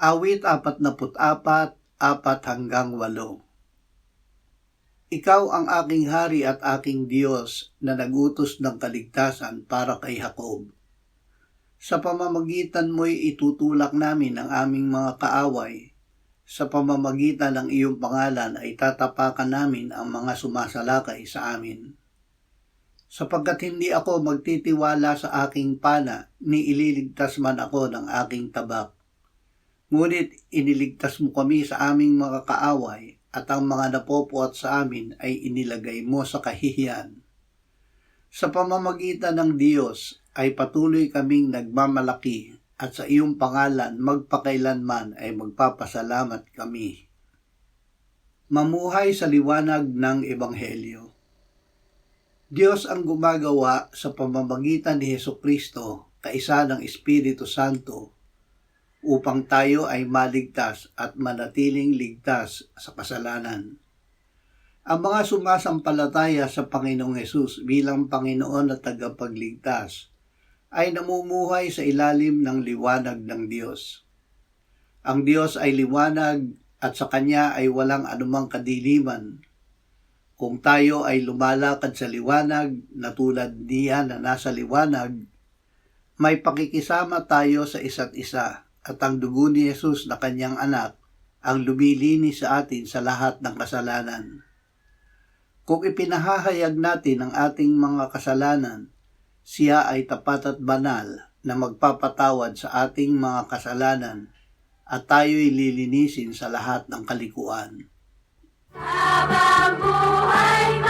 Awit 44, 4-8. Ikaw ang aking hari at aking Diyos na nagutos ng kaligtasan para kay Jacob. Sa pamamagitan mo'y itutulak namin ang aming mga kaaway. Sa pamamagitan ng iyong pangalan ay tatapakan namin ang mga sumasalakay sa amin. Sapagkat hindi ako magtitiwala sa aking pana, ni ililigtas man ako ng aking tabak. Ngunit iniligtas mo kami sa aming mga kaaway, at ang mga napopuot sa amin ay inilagay mo sa kahihiyan. Sa pamamagitan ng Diyos ay patuloy kaming nagmamalaki, at sa iyong pangalan magpakailanman ay magpapasalamat kami. Mamuhay sa liwanag ng Ebanghelyo. Diyos ang gumagawa sa pamamagitan ni Hesukristo, kaisa ng Espiritu Santo, upang tayo ay maligtas at manatiling ligtas sa kasalanan. Ang mga sumasampalataya sa Panginoong Hesus bilang Panginoon at tagapagligtas ay namumuhay sa ilalim ng liwanag ng Diyos. Ang Diyos ay liwanag at sa Kanya ay walang anumang kadiliman. Kung tayo ay lumalakad sa liwanag na tulad niya na nasa liwanag, may pakikisama tayo sa isa't isa. At ang dugo ni Jesus na kanyang anak ang lumilinis sa atin sa lahat ng kasalanan. Kung ipinahahayag natin ang ating mga kasalanan, siya ay tapat at banal na magpapatawad sa ating mga kasalanan at tayo'y lilinisin sa lahat ng kalikuan. Habang buhay